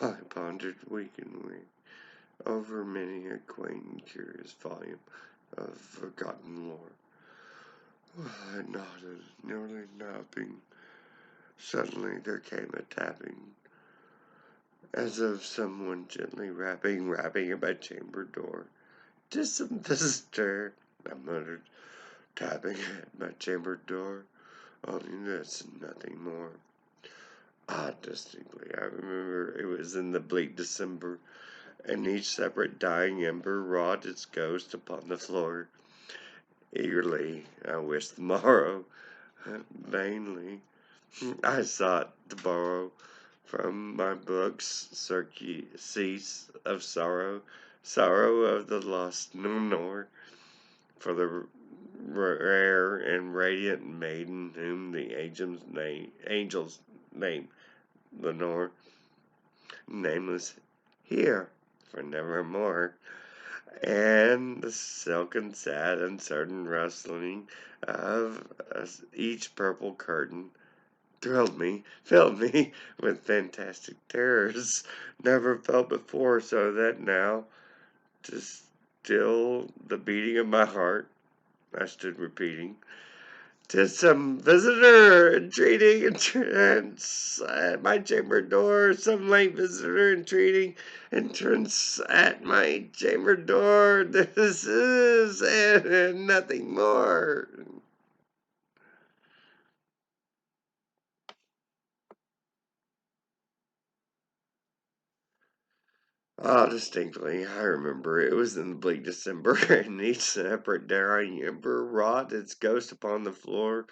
I pondered weakly over many a quaint and curious volume of forgotten lore. I nodded, nearly napping. Suddenly there came a tapping, as of someone gently rapping at my chamber door. "'Tis some visitor," I muttered, tapping at my chamber door. Only this and nothing more. Distinctly, I remember it was in the bleak December, and each separate dying ember wrought its ghost upon the floor. Eagerly I wished the morrow. Vainly I sought to borrow from my books surcease of sorrow of the lost Lenore, for the rare and radiant maiden whom the angels name Lenore, nameless here for nevermore. And the silken, sad, uncertain rustling of each purple curtain filled me with fantastic terrors never felt before, so that now, to still the beating of my heart, I stood repeating, "'Tis some visitor entreating entrance at my chamber door, some late visitor entreating entrance at my chamber door. This is and nothing more." Distinctly, I remember it was in the bleak December, and each separate daring ember wrought its ghost upon the floor.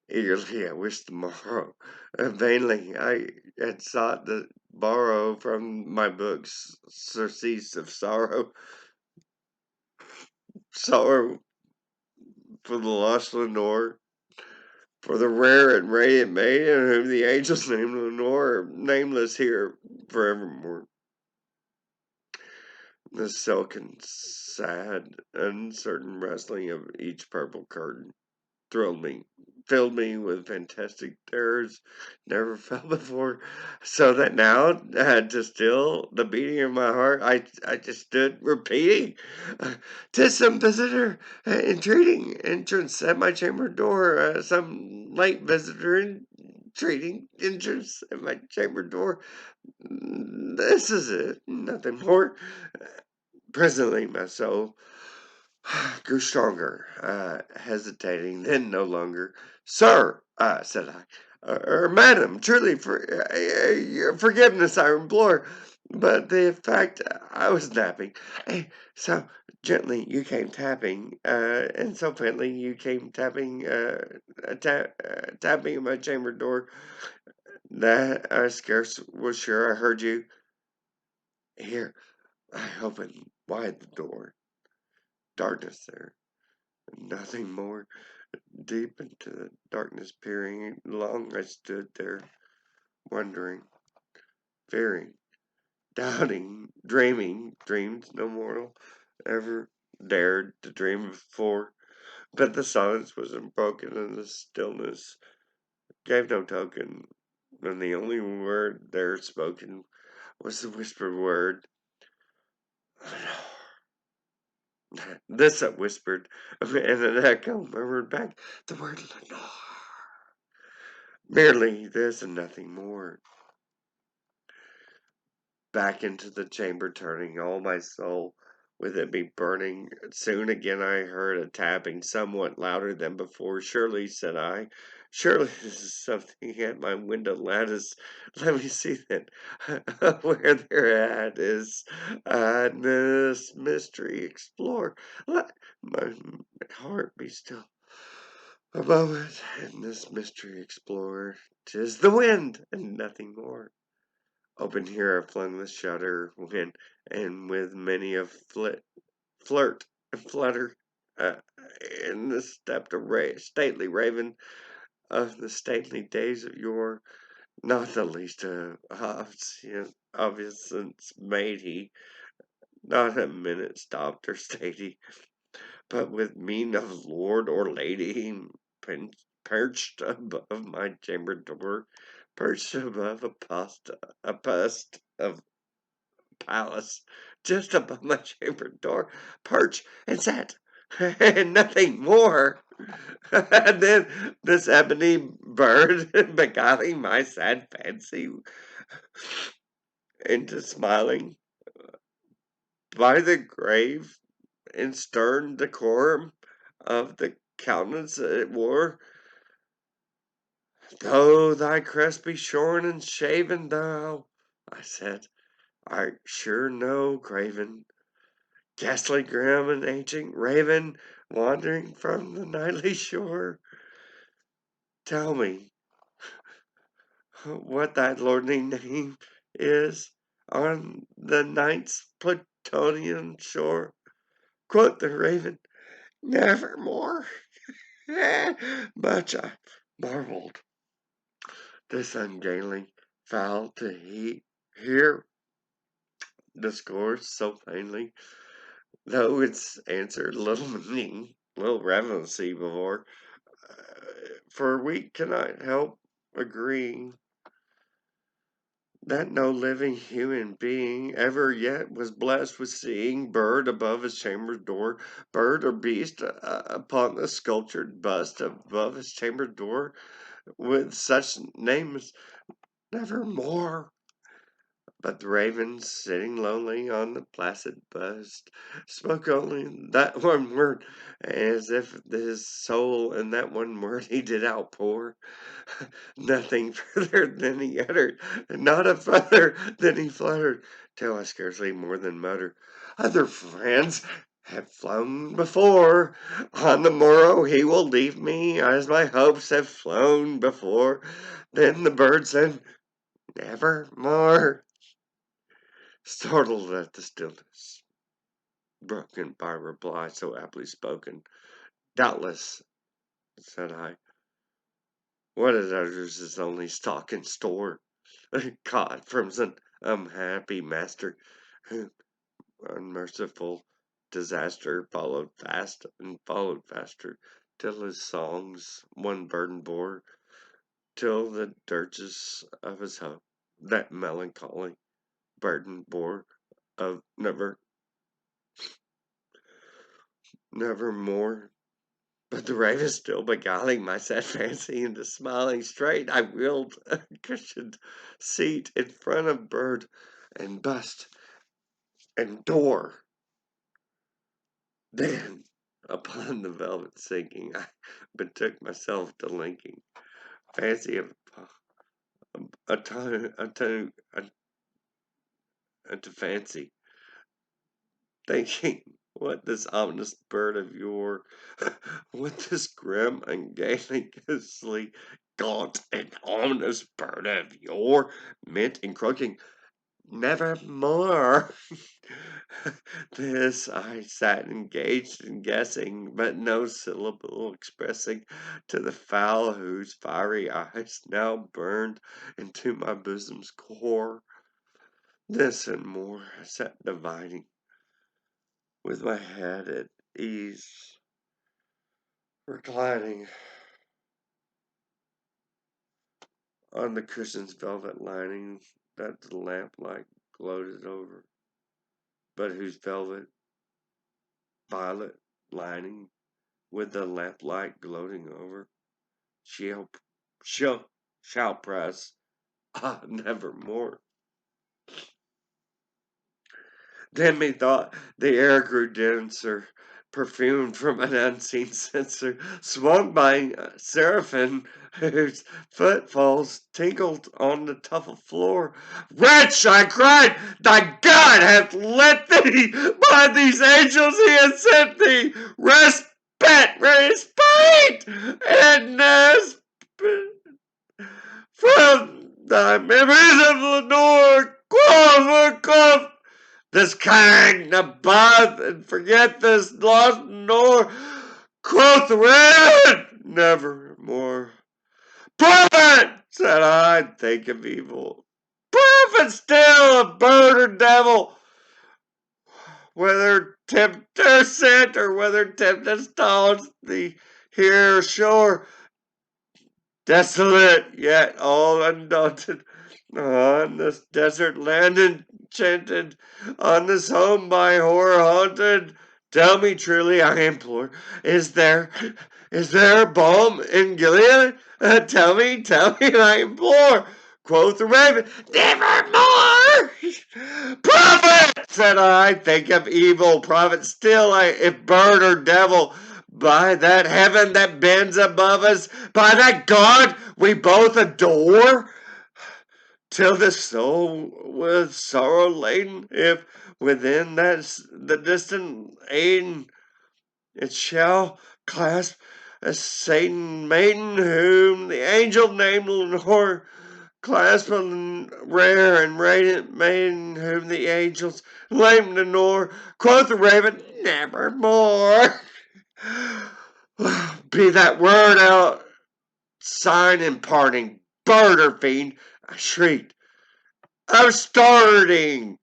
Eagerly I wished the morrow. Vainly I had sought to borrow from my books surcease of sorrow for the lost Lenore, for the rare and radiant maiden whom the angels named Lenore, nameless here forevermore. The silken, sad, uncertain rustling of each purple curtain thrilled me, filled me with fantastic terrors never felt before, so that now, to still the beating of my heart, I just stood repeating, "'Tis some visitor entreating entrance at my chamber door, some late visitor entreating entrance at my chamber door. This is it, nothing more." Presently, my soul grew stronger, hesitating, then no longer. "Sir," said I, "madam, truly, for your forgiveness I implore, but the fact I was napping, so gently you came tapping, and so faintly you came tapping, tapping at my chamber door, that I scarce was sure I heard you. Here, I opened wide the door. Darkness there, and nothing more. Deep into the darkness peering, long I stood there, wondering, fearing, doubting, dreaming dreams no mortal ever dared to dream before. But the silence was unbroken, and the stillness gave no token, and the only word there spoken was the whispered word, This I whispered, and an echo murmured back the word Lenore. Merely this and nothing more. Back into the chamber turning, all my soul with it be burning. Soon again I heard a tapping, somewhat louder than before. "Surely," said I, "surely this is something at my window lattice. Let me see then where thereat is this mystery explore. Let my heart be still a moment, and this mystery explore. 'Tis the wind, and nothing more." Open here I flung the shutter, when, and with many a flirt and flutter, uh, in the stepped stately raven of the stately days of yore, not the least obvious made he, not a minute stopped or stayed he, but with mien of lord or lady, perched above my chamber door, perched above a bust of Pallas, just above my chamber door, perch and sat, and nothing more. And then this ebony bird, beguiling my sad fancy into smiling by the grave and stern decorum of the countenance it wore, though thy crest be shorn and shaven, thou, I said, art sure no craven, ghastly grim and ancient raven, wandering from the nightly shore. Tell me what thy lordly name is on the night's Plutonian shore. Quoth the raven, nevermore. Much I marveled this ungainly fowl to hear discourse so plainly, though its answer little meaning, little relevancy before, for we cannot help agreeing that no living human being ever yet was blessed with seeing bird above his chamber door, bird or beast upon the sculptured bust above his chamber door, with such names nevermore. But the raven, sitting lonely on the placid bust, spoke only that one word, as if his soul in that one word he did outpour. Nothing further than he uttered, not a further than he fluttered, till I scarcely more than muttered, other friends have flown before. On the morrow he will leave me, as my hopes have flown before. Then the bird said, nevermore. Startled at the stillness, broken by a reply so aptly spoken. Doubtless, said I, what it utters is only stock in store, caught from some unhappy master, whom unmerciful disaster followed fast and followed faster, till his songs one burden bore, till the dirges of his hope that melancholy burden bore of nevermore. But the raven still beguiling my sad fancy into smiling straight, I wheeled a cushioned seat in front of bird and bust and door. Then, upon the velvet sinking, I betook myself to linking fancy of a to fancy, thinking what this ominous bird of your, what this grim and ghastly, gaunt and ominous bird of your meant in croaking, nevermore. This I sat engaged in guessing, but no syllable expressing to the fowl whose fiery eyes now burned into my bosom's core. This and more I sat divining, with my head at ease, reclining on the cushion's velvet lining that the lamplight gloated over, but whose velvet violet lining, with the lamplight gloating over, shall, shall press, nevermore. Then methought the air grew denser, perfumed from an unseen censer, swung by seraphim whose footfalls tinkled on the tufted floor. Wretch, I cried, thy God hath let thee, by these angels he hath sent thee, respite, and from thy memories of Lenore, quaff, this kind above, and forget this lost nor, quoth the raven, nevermore. Prove it, said I, think of evil. Prove it still, a bird or devil, whether tempter sent or whether tempest taunts thee here ashore. desolate yet all undaunted, on this desert land enchanted, on this home by horror haunted. Tell me truly, I implore, is there, is there balm in Gilead? Tell me, I implore. Quoth the raven, nevermore! Prophet, said I, think of evil. Prophet still, if bird or devil, by that heaven that bends above us, by that God we both adore, till the soul with sorrow laden, if within the distant Aden it shall clasp a Satan maiden whom the angel named Lenore, clasp a rare and radiant maiden whom the angels named Lenore. Quoth the raven, nevermore. Be that word out, sign imparting, bird or fiend, I shrieked. I'm starting.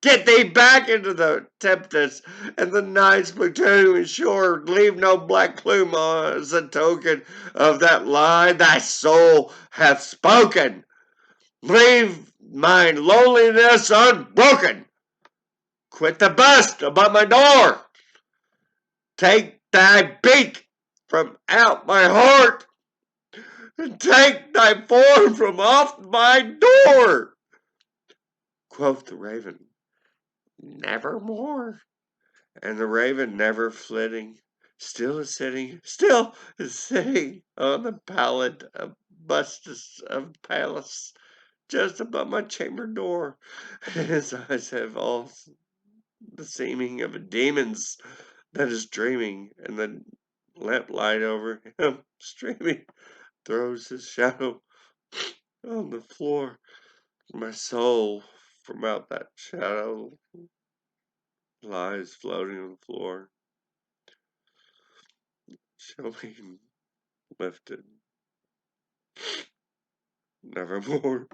Get thee back into the tempest, and the night's platoon shore. Leave no black plume as a token of that lie thy soul hath spoken. Leave mine loneliness unbroken. Quit the bust above my door. Take thy beak from out my heart, and take thy form from off my door. Quoth the raven, nevermore. And the raven, never flitting, still is sitting on the pallet of bustus of Pallas, just above my chamber door. And his eyes have all the seeming of a demon's that is dreaming, and the lamplight over him streaming throws his shadow on the floor. My soul from out that shadow lies floating on the floor, showing lifted nevermore.